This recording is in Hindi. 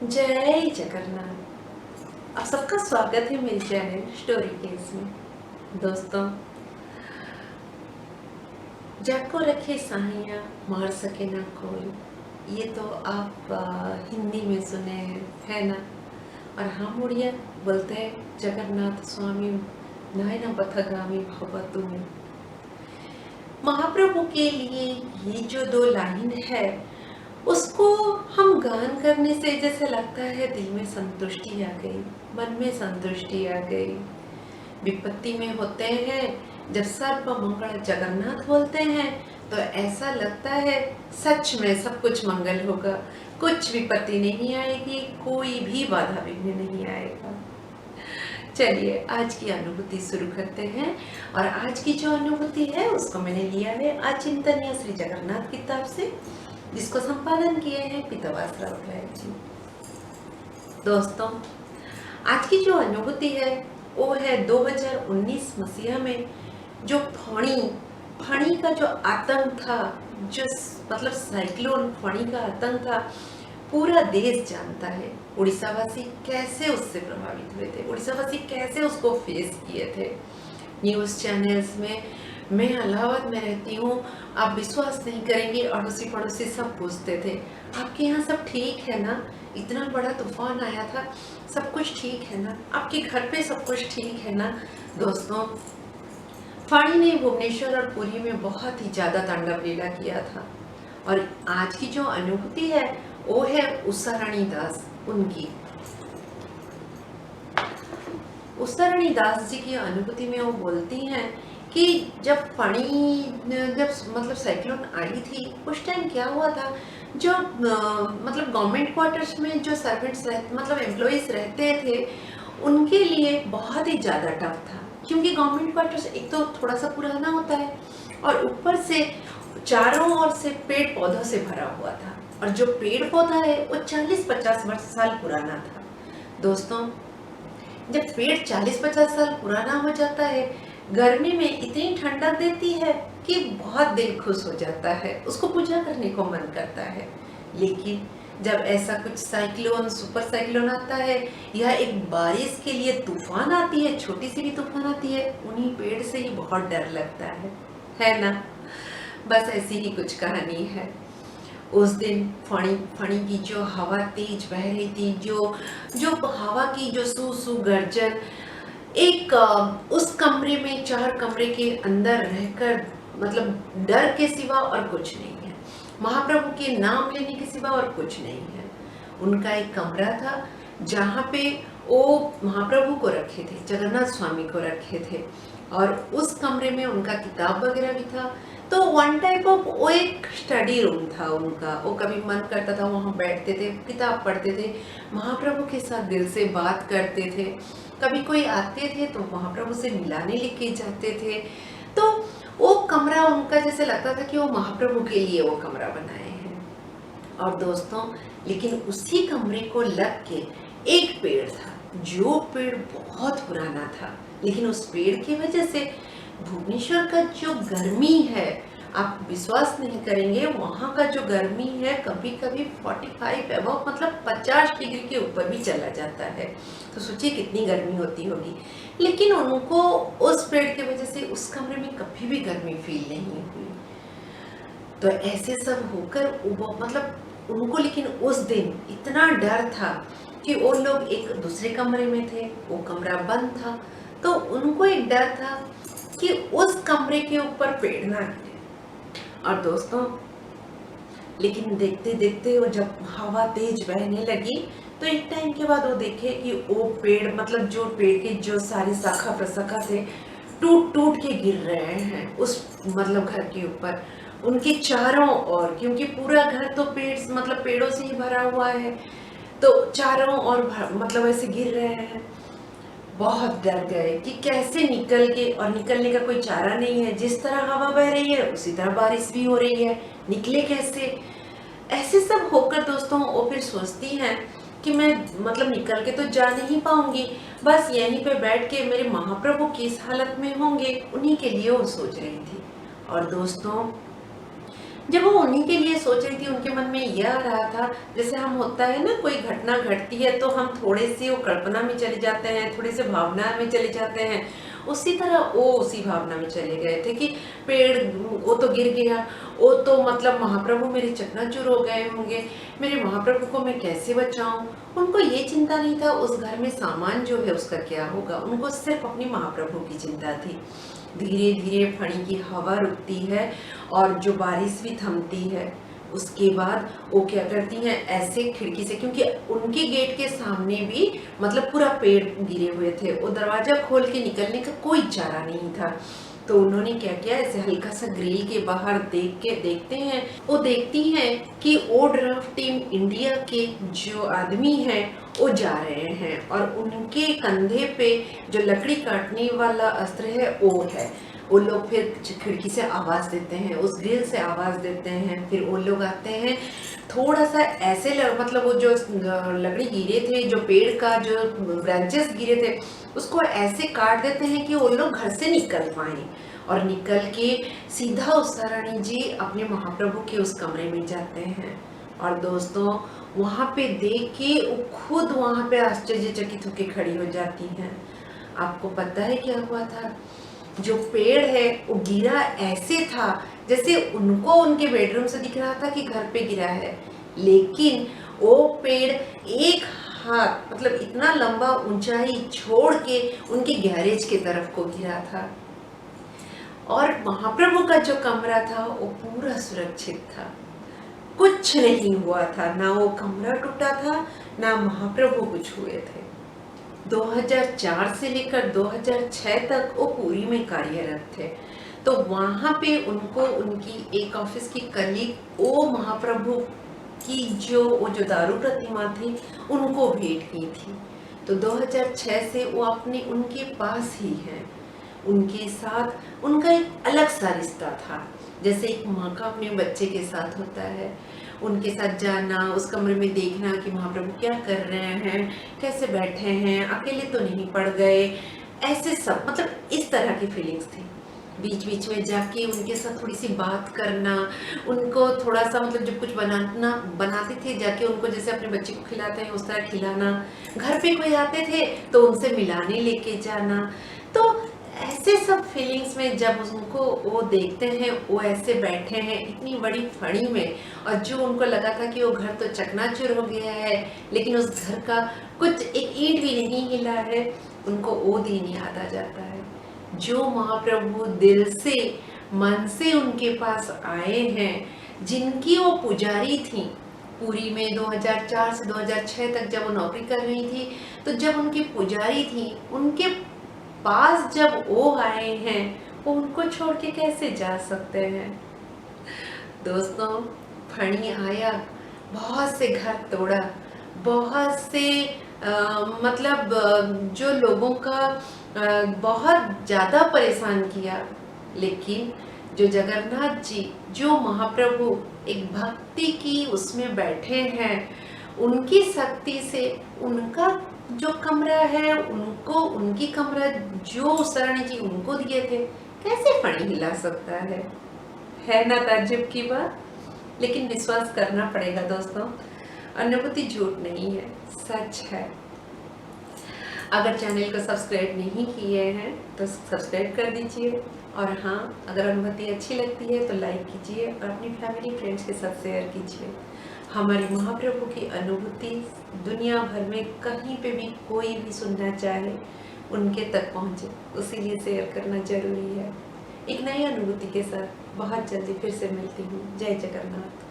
जय जगन्नाथ। आप सबका स्वागत है मेरे चैनल स्टोरी केस में। दोस्तों, जग को रखे साहियाँ मार सके ना कोई, ये तो आप हिंदी में सुने है ना। और हम उड़िया बोलते हैं जगन्नाथ स्वामी नायना पथगामी भवतु। महाप्रभु के लिए ये जो दो लाइन है, उसको हम गान करने से जैसे लगता है दिल में संतुष्टि आ गई, मन में संतुष्टि आ गई। विपत्ति में होते हैं जब सर्व मंगल जगन्नाथ बोलते हैं तो ऐसा लगता है सच में सब कुछ मंगल होगा, कुछ विपत्ति नहीं आएगी, कोई भी बाधा विघ्न नहीं आएगा। चलिए आज की अनुभूति शुरू करते हैं। और आज की जो अनुभूति है उसको मैंने लिया है अचिंतनीय श्री जगन्नाथ किताब से, जिसको संपादन किए हैं पीतावास राउतराय जी। दोस्तों, आज की जो अनुभूति है वो है 2019 मसीहा में जो फणी का जो आतंक था, जो मतलब साइक्लोन फणी का आतंक था, पूरा देश जानता है। उड़ीसावासी कैसे उससे प्रभावित हुए थे, उड़ीसावासी कैसे उसको फेस किए थे। न्यूज़ चैनल्स में, मैं इलाहाबाद में रहती हूँ, आप विश्वास नहीं करेंगे, अड़ोसी पड़ोसी सब पूछते थे आपके यहाँ सब ठीक है ना, इतना बड़ा तूफान आया था, सब कुछ ठीक है ना, आपके घर पे सब कुछ ठीक है ना। दोस्तों, फणी ने भुवनेश्वर और पुरी में बहुत ही ज़्यादा तांडव लीला किया था। और आज की जो अनुभूति है वो है उषारानी दास उनकी। उषारानी दास जी की अनुभूति में वो बोलती हैं कि जब फणी जब मतलब साइक्लोन आई थी उस टाइम क्या हुआ था, जो मतलब गवर्नमेंट क्वार्टर्स में जो सर्वेंट्स मतलब एम्प्लॉइज रहते थे उनके लिए बहुत ही ज़्यादा टफ था, क्योंकि गवर्नमेंट क्वार्टर्स एक तो थोड़ा सा पुराना होता है और ऊपर से चारों ओर से पेड़ पौधों से भरा हुआ था, और जो पेड़ पौधा है वो 40-50 साल पुराना था। दोस्तों, जब पेड़ 40-50 साल पुराना हो जाता है, गर्मी में इतनी ठंडक देती है कि बहुत दिल खुश हो जाता है, उसको पूजा करने को मन करता है। लेकिन जब ऐसा कुछ साइक्लोन, सुपर साइक्लोन आता है या एक बारिश के लिए तूफान आती है, छोटी सी भी तूफान आती है, उन्हीं पेड़ से ही बहुत डर लगता है ना। बस ऐसी ही कुछ कहानी है। उस दिन फणी की जो हवा तेज बह रही थी, जो हवा की जो सू सू गर्जन, एक उस कमरे में 4 कमरे के अंदर रहकर मतलब डर के सिवा और कुछ नहीं है, महाप्रभु के नाम लेने के सिवा और कुछ नहीं है। उनका एक कमरा था जहाँ पे वो महाप्रभु को रखे थे, जगन्नाथ स्वामी को रखे थे, और उस कमरे में उनका किताब वगैरह भी था। तो वन टाइप ऑफ वो एक स्टडी रूम था उनका। वो कभी मन करता था वहाँ बैठते थे, किताब पढ़ते थे, महाप्रभु के साथ दिल से बात करते थे। कभी कोई आते थे तो महाप्रभु से मिलाने लेके जाते थे। तो वो कमरा उनका जैसे लगता था कि वो महाप्रभु के लिए वो कमरा बनाए हैं। और दोस्तों, लेकिन उसी कमरे को लग के एक पेड़ था, जो पेड़ बहुत पुराना था, लेकिन उस पेड़ की वजह से भुवनेश्वर का जो गर्मी है, आप विश्वास नहीं करेंगे, वहाँ का जो गर्मी है कभी कभी 45 एबव मतलब 50 डिग्री के ऊपर भी चला जाता है। तो सोचिए कितनी गर्मी होती होगी, लेकिन उनको उस पेड़ की वजह से उस कमरे में कभी भी गर्मी फील नहीं हुई। तो ऐसे सब होकर मतलब उनको, लेकिन उस दिन इतना डर था कि वो लोग एक दूसरे कमरे में थे, वो कमरा बंद था, तो उनको एक डर था कि उस कमरे के ऊपर पेड़ ना गिरे। और दोस्तों, लेकिन देखते देखते वो जब हवा तेज बहने लगी तो एक टाइम के बाद वो देखे कि वो पेड़ मतलब जो पेड़ के जो सारे शाखा प्रशाखा थे टूट टूट के गिर रहे हैं उस मतलब घर के ऊपर, उनके चारों ओर, क्योंकि पूरा घर तो पेड़ मतलब पेड़ों से ही भरा हुआ है, तो चारों ओर मतलब ऐसे गिर रहे हैं। बहुत डर गए कि कैसे निकल के, और निकलने का कोई चारा नहीं है, जिस तरह हवा बह रही है उसी तरह बारिश भी हो रही है, निकले कैसे। ऐसे सब होकर दोस्तों वो फिर सोचती हैं कि मैं मतलब निकल के तो जा नहीं पाऊंगी, बस यहीं पे बैठ के मेरे महाप्रभु किस हालत में होंगे उन्हीं के लिए वो सोच रही थी। और दोस्तों, जब वो उन्हीं के लिए सोच रही थी, उनके मन में यह आ रहा था, जैसे हम होता है ना, कोई घटना घटती है तो हम थोड़े से वो कल्पना में चले जाते हैं, थोड़े से भावना में चले जाते हैं, उसी तरह वो उसी भावना में चले गए थे कि पेड़ वो तो गिर गया, वो तो मतलब महाप्रभु मेरे चकनाचूर हो गए होंगे, मेरे महाप्रभु को मैं कैसे बचाऊं। उनको ये चिंता नहीं था उस घर में सामान जो है उसका क्या होगा, उनको सिर्फ अपनी महाप्रभु की चिंता थी। धीरे धीरे फणी की हवा रुकती है और जो बारिश भी थमती है, उसके बाद वो क्या करती हैं, ऐसे खिड़की से, क्योंकि उनके गेट के सामने भी मतलब पूरा पेड़ गिरे हुए थे, वो दरवाजा खोल के निकलने का कोई चारा नहीं था। तो उन्होंने क्या किया, ऐसे हल्का सा ग्रिल के बाहर देखते हैं, वो देखती हैं कि ओड्राफ्ट टीम इंडिया के जो आदमी हैं वो जा रहे हैं और उनके कंधे पे जो लकड़ी काटने वाला अस्त्र है वो है। वो लोग फिर खिड़की से आवाज देते हैं, उस ग्रिल से आवाज देते हैं, फिर वो लोग आते हैं, थोड़ा सा ऐसे मतलब वो जो लकड़ी गिरे थे, जो पेड़ का जो ब्रांचेस गिरे थे, उसको ऐसे काट देते हैं कि वो लोग घर से निकल पाए और निकल के सीधा उषा रानी जी अपने महाप्रभु के उस कमरे में जाते हैं। और दोस्तों वहाँ पे देख के वो खुद वहाँ पे आश्चर्यचकित होकर खड़ी हो जाती हैं। आपको पता है क्या हुआ था? जो पेड़ है वो गिरा ऐसे था जैसे उनको उनके बेडरूम से दिख रहा था कि घर पे गिरा है, लेकिन वो पेड़ एक हाथ मतलब इतना लंबा ऊंचाई छोड़ के उनके गैरेज के तरफ को गिरा था। और महाप्रभु का जो कमरा था वो पूरा सुरक्षित था, कुछ नहीं हुआ था, ना वो कमरा टूटा था, ना महाप्रभु कुछ हुए थे। 2004 से लेकर 2006 तक वो पुरी में कार्यरत थे। तो वहाँ पे उनको उनकी एक ऑफिस की कलीग वो महाप्रभु की वो जो दारू प्रतिमा थी उनको भेंट की थी। तो 2006 से वो अपने उनके पास ही हैं, उनके साथ उनका एक अलग सा रिश्ता था, जैसे एक माँ का अपने बच्चे के साथ होता है। उनके साथ जाना, उस कमरे में देखना कि महाप्रभु क्या कर रहे हैं, कैसे बैठे हैं, अकेले तो नहीं पड़ गए, ऐसे सब मतलब इस तरह की फीलिंग्स थी। बीच बीच में जाके उनके साथ थोड़ी सी बात करना, उनको थोड़ा सा मतलब जब कुछ बनाते थे जाके उनको जैसे अपने बच्चे को खिलाते हैं उस तरह खिलाना, घर पे कोई आते थे तो उनसे मिलाने लेके जाना। तो ऐसे सब फीलिंग्स में जब उनको वो देखते हैं, वो ऐसे बैठे हैं इतनी बड़ी फड़ी में, और जो उनको लगा था कि वो घर तो चकनाचूर हो गया है लेकिन उस घर का कुछ एक ईंट भी नहीं हिला है, उनको वो दिन याद आ जाता है जो महाप्रभु दिल से मन से उनके पास आए हैं, जिनकी वो पुजारी थी। पुरी में 2004 से 2006 तक जब वो नौकरी कर रही थी, तो जब उनकी पुजारी थी उनके पास जब वो आए हैं, वो उनको छोड़ के कैसे जा सकते हैं। दोस्तों फणी आया, बहुत से घर तोड़ा, बहुत से मतलब जो लोगों का बहुत ज़्यादा परेशान किया, लेकिन जो जगन्नाथ जी, जो महाप्रभु एक भक्ति की उसमें बैठे हैं, उनकी शक्ति से उनका जो कमरा है, उनको उनकी कमरा जो उषा रानी जी उनको दिए थे, कैसे फणी हिला सकता है ना ताज्जुब की बात। लेकिन विश्वास करना पड़ेगा दोस्तों, अनुभूति झूठ नहीं है, सच है। अगर चैनल को सब्सक्राइब नहीं किए हैं तो सब्सक्राइब कर दीजिए, और हाँ, अगर अनुभूति अच्छी लगती है तो लाइक कीजिए और अपनी फैमिली फ्रेंड्स के साथ शेयर कीजिए। हमारी महाप्रभु की अनुभूति दुनिया भर में कहीं पे भी कोई भी सुनना चाहे उनके तक पहुँचे, उसीलिए शेयर करना जरूरी है। एक नई अनुभूति के साथ बहुत जल्दी फिर से मिलती हूँ। जय जगन्नाथ।